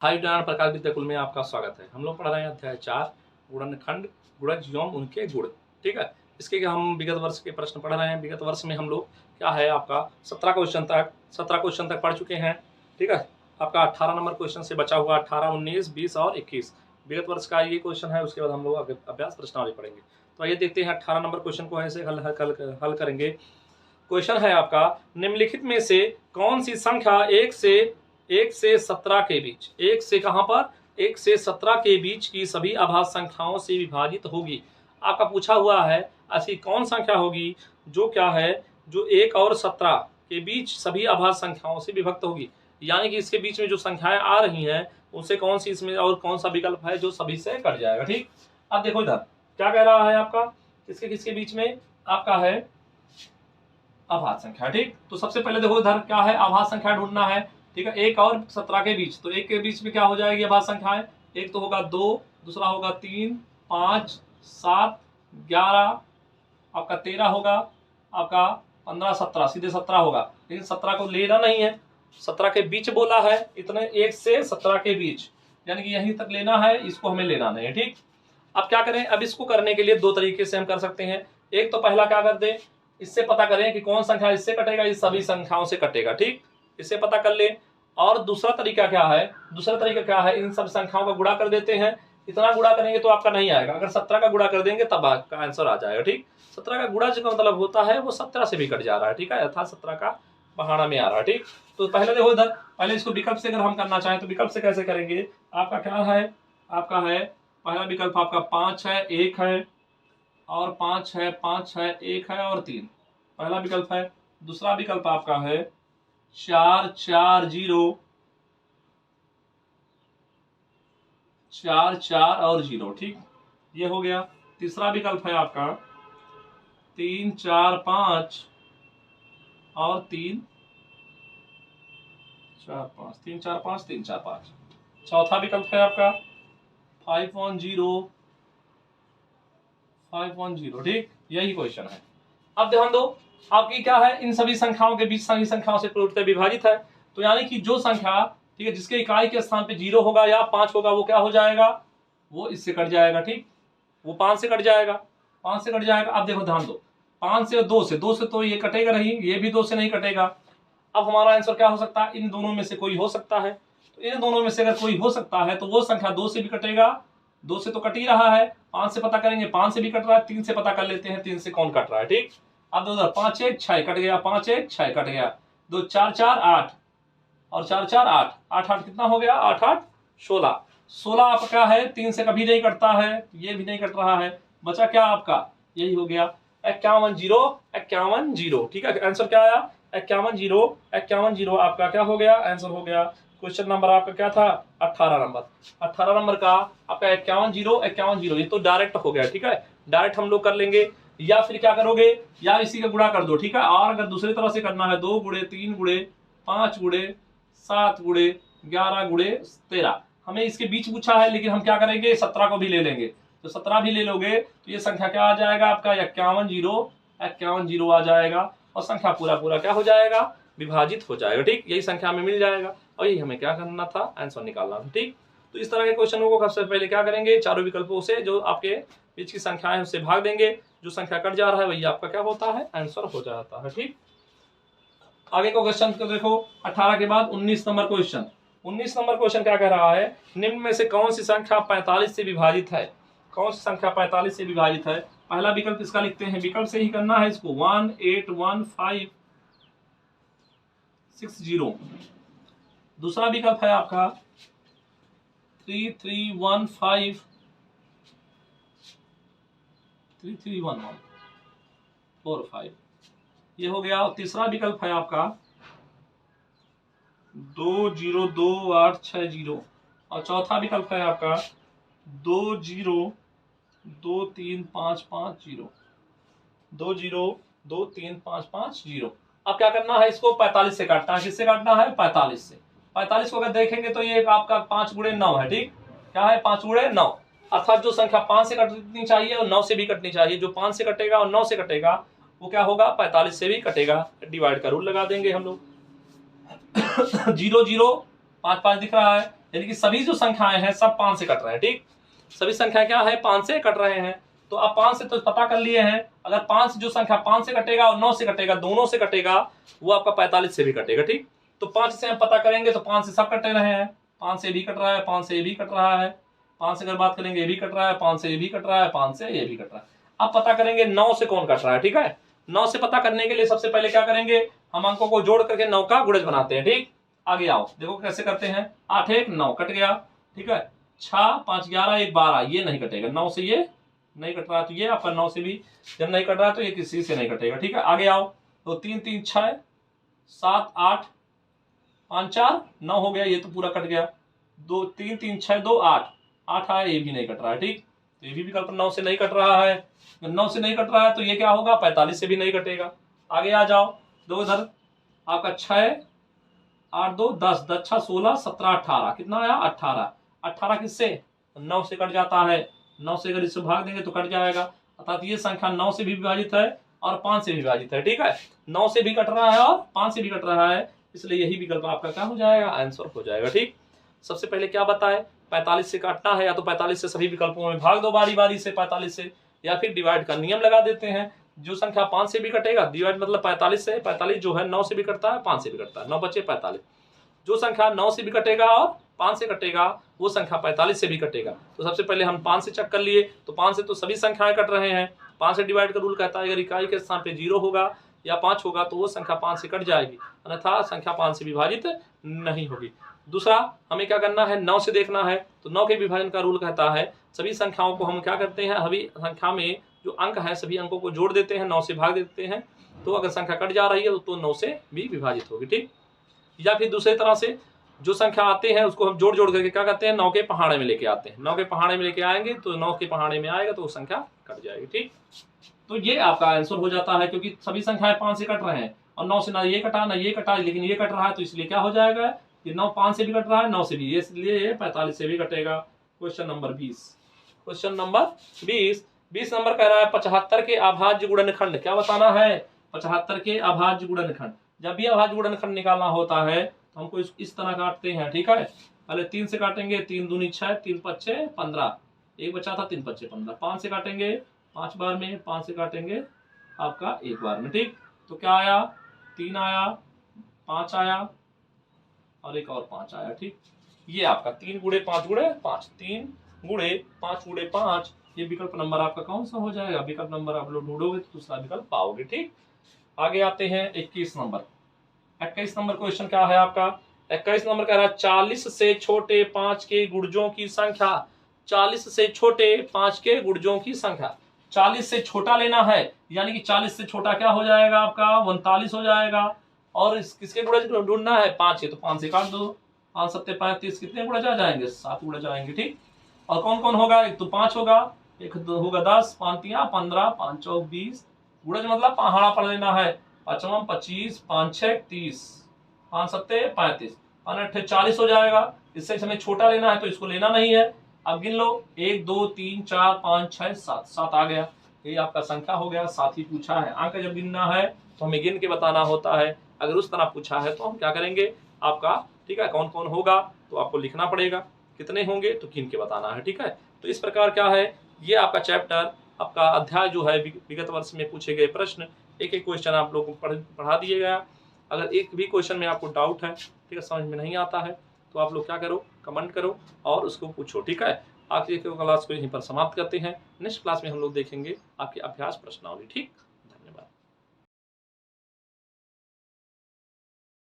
High ज्ञान प्रकाश विद्याकुल में आपका स्वागत है। हम लोग पढ़ रहे हैं अध्याय 4 गुणनखंड गुणज एवं उनके गुण। ठीक है, इसके हम विगत वर्ष के प्रश्न पढ़ रहे हैं। विगत वर्ष में हम लोग क्या है आपका 17 क्वेश्चन तक पढ़ चुके हैं। ठीक है, आपका 18 नंबर क्वेश्चन से बचा हुआ 18, 19, 20 और 21 विगत वर्ष का ये क्वेश्चन है। उसके बाद हम लोग अभ्यास प्रश्नावली पढ़ेंगे। तो आइए देखते हैं 18 नंबर क्वेश्चन को ऐसे हल करेंगे। क्वेश्चन है आपका, निम्नलिखित में से कौन सी संख्या 1 से 17 के बीच, 1 से कहां पर 1 से 17 के बीच की सभी अभाज्य संख्याओं से विभाजित होगी। आपका पूछा हुआ है ऐसी कौन संख्या होगी जो क्या है, जो 1 और 17 के बीच सभी अभाज्य संख्याओं से विभक्त होगी। यानी कि इसके बीच में जो संख्याएं आ रही हैं उनसे कौन सी इसमें और कौन सा विकल्प है जो सभी से कट जाएगा। ठीक, अब देखो इधर क्या कह रहा है आपका, किसके किसके बीच में आपका है अभाज्य संख्या। ठीक, तो सबसे पहले देखो इधर क्या है, अभाज्य संख्या ढूंढना है। ठीक है, 1 और 17 के बीच, तो 1 के बीच में क्या हो जाएगी अभाज्य संख्याएं, एक तो होगा 2, दूसरा होगा 3, 5, 7, 11, आपका 13 होगा, आपका 15, 17, सीधे 17 होगा। लेकिन 17 को लेना नहीं है, 17 के बीच बोला है, इतने 1 से 17 के बीच, यानी कि यहीं तक लेना है, इसको हमें लेना नहीं है। ठीक, अब क्या करें, अब इसको करने के लिए दो तरीके से हम कर सकते हैं। एक तो पहला क्या कर दे, इससे पता करें कि कौन संख्या इससे कटेगा, इस सभी संख्याओं से कटेगा। ठीक, इससे पता कर ले। और दूसरा तरीका क्या है, इन सब संख्याओं का गुणा कर देते हैं। इतना गुणा करेंगे तो आपका नहीं आएगा, अगर 17 का गुणा कर देंगे तब आपका आंसर आ जाएगा। ठीक, 17 का गुणा जो मतलब होता है वो 17 से भी कट जा रहा है। ठीक है, अर्थात 17 का बहाना में आ रहा है। ठीक, तो पहले देखो इधर, पहले इसको विकल्प से अगर हम करना चाहें तो विकल्प से कैसे करेंगे। आपका क्या है, आपका है पहला विकल्प आपका 5 है, 1 है और 5 है, 5 है, 1 है और 3, पहला विकल्प है। दूसरा विकल्प आपका है 4, 4, 0, 4, 4 और 0। ठीक, ये हो गया। तीसरा विकल्प है आपका 3, 4, 5 और 3, 4, 5, 3, 4, 5, 3, 4, 5। चौथा विकल्प है आपका 5, 1, 0, 5, 1, 0। ठीक, यही क्वेश्चन है। अब ध्यान दो, आपकी क्या है, इन सभी संख्याओं के बीच सभी संख्याओं से पूर्णतः विभाजित है। तो यानी कि जो संख्या, ठीक है, जिसके इकाई के स्थान पे 0 होगा या 5 होगा वो क्या हो जाएगा, वो इससे कट जाएगा। ठीक, वो 5 से कट जाएगा, 5 से कट जाएगा। अब देखो ध्यान दो, 5 से 2 से, 2 से तो ये कटेगा नहीं, ये भी 2 से नहीं कटेगा। अब हमारा आंसर क्या हो सकता है, इन दोनों में से कोई हो सकता है। तो इन दोनों में से अगर कोई हो सकता है तो वो संख्या 2 से भी कटेगा, 2 से तो कट ही रहा है, 5 से पता करेंगे, 5 से भी कट रहा है, 3 से पता कर लेते हैं 3 से कौन कट रहा है। ठीक, अब 5, 1, 6 कट गया, 5, 1, 6 कट गया, 2, 4, 4, 8 और 4, 4, 8, 8, 8 कितना हो गया, 8, 8, 16, 16 आपका क्या है, 3 से कभी नहीं कटता है, ये भी नहीं कट रहा है, बचा क्या आपका, यही हो गया 51, 0, 51, 0। ठीक है, आंसर क्या आया 51, 0, 51, 0 आपका क्या हो गया, आंसर हो गया। क्वेश्चन नंबर आपका क्या था 18 नंबर, 18 नंबर का आपका 51, 0, 51, 0, ये तो डायरेक्ट हो गया। ठीक है, डायरेक्ट हम लोग कर लेंगे, या फिर क्या करोगे, या इसी का गुणा कर दो। ठीक है, और अगर दूसरी तरह से करना है 2 गुणे 3 गुणे 5 गुणे 7 गुणे 11 गुणे 13, हमें इसके बीच पूछा है, लेकिन हम क्या करेंगे 17 को भी ले लेंगे। तो 17 भी ले लोगे तो ये संख्या क्या आ जाएगा आपका 51, 0, 51, 0 आ जाएगा और संख्या पूरा पूरा क्या हो जाएगा, विभाजित हो जाएगा। ठीक, यही संख्या हमें मिल जाएगा और यही हमें क्या करना था, आंसर निकालना था। ठीक, तो इस तरह के क्वेश्चनों को सबसे पहले क्या करेंगे, चारों विकल्पों से जो आपके बीच की संख्या है उससे भाग देंगे, जो संख्या कट जा रहा है वही आपका क्या होता है, आंसर हो जाता है। ठीक, आगे को क्वेश्चन को देखो, 18 के बाद 19 नंबर क्वेश्चन। 19 नंबर क्वेश्चन क्या कह रहा है, निम्न में से कौन सी संख्या 45 से विभाजित है, कौन सी संख्या 45 से विभाजित है। पहला विकल्प इसका लिखते हैं, विकल्प से ही करना है इसको, 1, 8, 1, 5, 6, 0। दूसरा विकल्प है आपका 3, 3, 1, 5, 3, 3, 1, 1, 4, 5, ये हो गया। और तीसरा विकल्प है आपका 2, 0, 2, 8, 6, 0 और चौथा विकल्प है आपका 2, 0, 2, 3, 5, 5, 0, 2, 0, 2, 3, 5, 5, 0। अब क्या करना है, इसको 45 से काटना है, किससे काटना है 45 से। 45 को अगर देखेंगे तो ये आपका 5 गुणे 9 है। ठीक, क्या है 5 गुणे 9, अर्थात जो संख्या 5 से कटनी चाहिए और 9 से भी कटनी चाहिए, जो 5 से कटेगा और 9 से कटेगा वो क्या होगा 45 से भी कटेगा। डिवाइड का रूल लगा देंगे हम लोग। 0, 0, 5, 5 दिख रहा है, यानी कि सभी जो संख्याएं हैं सब 5 से कट रहे हैं। ठीक, सभी संख्या क्या है, 5 से कट रहे हैं। तो आप 5 से तो पता कर लिए हैं, अगर 5 जो संख्या 5 से कटेगा और 9 से कटेगा, दोनों से कटेगा, वो आपका 45 से भी कटेगा। ठीक, तो 5 से हम पता करेंगे तो 5 से सब कटे रहे हैं, 5 से भी कट रहा है, 5 से ये भी कट रहा है, 5 से अगर बात करेंगे ये भी कट रहा है, 5 से ये भी कट रहा है, 5 से ये भी कट रहा है। अब पता करेंगे 9 से कौन कट रहा है। ठीक है, 9 से पता करने के लिए सबसे पहले क्या करेंगे, हम अंकों को जोड़ करके 9 का गुणज बनाते हैं। ठीक, आगे आओ देखो कैसे करते हैं। 8 1 9 कट गया। ठीक है, 6 5 11 1 12 ये नहीं कटेगा, 9 से ये नहीं कट रहा है, तो ये आपका 9 से भी जब नहीं कट रहा है तो ये किसी से नहीं कटेगा। ठीक है, आगे आओ तो 3 3 6 7 8 5 4 9 हो गया, ये तो पूरा कट गया। 2 3 3 6 2 8 8 आया, ये भी नहीं कट रहा है। ठीक, तो ये भी विकल्प 9 से नहीं कट रहा है। 9 से नहीं कट रहा है तो ये क्या होगा, 45 से भी नहीं कटेगा। आगे आ जाओ, दो इधर आपका 6 8 2 10 10 6 16 17 18 कितना आया, 18 18 किससे, 9 से कट जाता है। 9 से अगर इससे भाग देंगे तो कट जाएगा, अर्थात ये संख्या 9 से भी विभाजित है और 5 से भी विभाजित है। ठीक है, 9 से भी कट रहा है और 5 से भी कट रहा है, इसलिए यही विकल्प आपका क्या हो जाएगा, आंसर हो जाएगा। ठीक, सबसे पहले क्या बताए, 45 से काटना है, या तो 45 से सभी विकल्पों में भाग दो बारी बारी से 45 से, या फिर डिवाइड का नियम लगा देते हैं। जो संख्या 5 से भी कटेगा, डिवाइड मतलब 45 से, 45 जो है 9 से भी कटता है 5 से भी कटता है, 9 बचे 45। जो संख्या 9 से भी कटेगा और 5 से कटेगा, वो संख्या 45 से भी कटेगा। तो सबसे पहले हम 5 से चेक कर लिए, तो 5 से तो सभी संख्याएं कट रहे हैं। 5 से डिवाइड का रूल कहता है अगर इकाई के स्थान पे 0 होगा या 5 होगा तो वो संख्या 5 से कट जाएगी, अन्यथा संख्या 5 से विभाजित नहीं होगी। दूसरा हमें क्या करना है, 9 से देखना है, तो 9 के विभाजन का रूल कहता है सभी संख्याओं को हम क्या करते हैं, सभी संख्या में जो अंक है सभी अंकों को जोड़ देते हैं, 9 से भाग देते हैं, तो अगर संख्या कट जा रही है तो 9 से भी विभाजित होगी। ठीक, या फिर दूसरी तरह से जो संख्या आते हैं उसको हम जोड़ जोड़ करके क्या करते हैं, 9 के पहाड़े में लेके आते हैं। 9 के पहाड़े में लेके आएंगे तो 9 के पहाड़े में आएगा तो वो संख्या कट जाएगी। ठीक, तो ये आपका आंसर हो जाता है, क्योंकि सभी संख्याएं 5 से कट रहे हैं और 9 से ना ये कटा ना ये कटा, लेकिन ये कट रहा है तो इसलिए क्या हो जाएगा, ये 9 5 से भी कट रहा है, 9 से भी, इसलिए ये 45 से भी कटेगा। Question number 20, question number 20 number कह रहा है 75 के अभाज्य गुणनखंड क्या बताना है, 75 के अभाज्य गुणनखंड। जब भी अभाज्य गुणनखंड निकालना होता है तो हमको इस तरह काटते हैं। ठीक है, पहले 3 से काटेंगे, 3 दूनी 6 3 5 15, एक बचा था 3 5 15। 5 से काटेंगे 5 बार में, 5 से काटेंगे आपका एक बार में। ठीक, तो क्या आया, 3 आया, 5 आया और एक और 5 आया। ठीक, ये आपका 3 गुणे 5 गुणे 5, 3 गुणे 5 गुणे 5, ये विकल्प नंबर आपका कौन सा हो जाएगा, विकल्प नंबर आप लोग ढूंढोगे तो दूसरा विकल्प पाओगे। ठीक, आगे आते हैं 21 नंबर। 21 नंबर क्वेश्चन क्या है आपका, 21 नंबर कह रहा है 40 से छोटे 5 के गुणजों की संख्या, 40 से छोटे 5 के गुणजों की संख्या। 40 से छोटा लेना है, यानी कि 40 से छोटा क्या हो जाएगा आपका 39 हो जाएगा, और किसके गुणज ढूंढना है, 5 के, तो 5 से काट दो, 5 7 35, कितने गुणज आ जाएंगे, 7 गुणज आएंगे। ठीक, और कौन कौन होगा, एक तो 5 होगा, एक होगा 10, 5 3 15, 5 4 20, गुणज मतलब पहाड़ा पढ़ लेना है, 5 25, 5 6 30, 5 7 35, 5 8 40 हो जाएगा। इससे हमें छोटा लेना है तो इसको लेना नहीं है। अब गिन लो, 1 2 3 4 5 6 7, 7 आ गया, ये आपका संख्या हो गया। 7 ही पूछा है, अंक जब गिनना है तो हमें गिन के बताना होता है। अगर उस तरह पूछा है तो हम क्या करेंगे आपका, ठीक है, कौन कौन होगा तो आपको लिखना पड़ेगा, कितने होंगे तो गिन के बताना है। ठीक है, तो इस प्रकार क्या है, ये आपका चैप्टर, आपका अध्याय जो है विगत वर्ष में पूछे गए प्रश्न, एक एक क्वेश्चन आप लोगों को पढ़ा दिए गया। अगर एक भी क्वेश्चन में आपको डाउट है, ठीक है, समझ में नहीं आता है, तो आप लोग क्या करो, कमेंट करो और उसको पूछो। ठीक है, आज की क्लास को यहीं पर समाप्त करते हैं। नेक्स्ट क्लास में हम लोग देखेंगे आपकी अभ्यास प्रश्नावली। ठीक।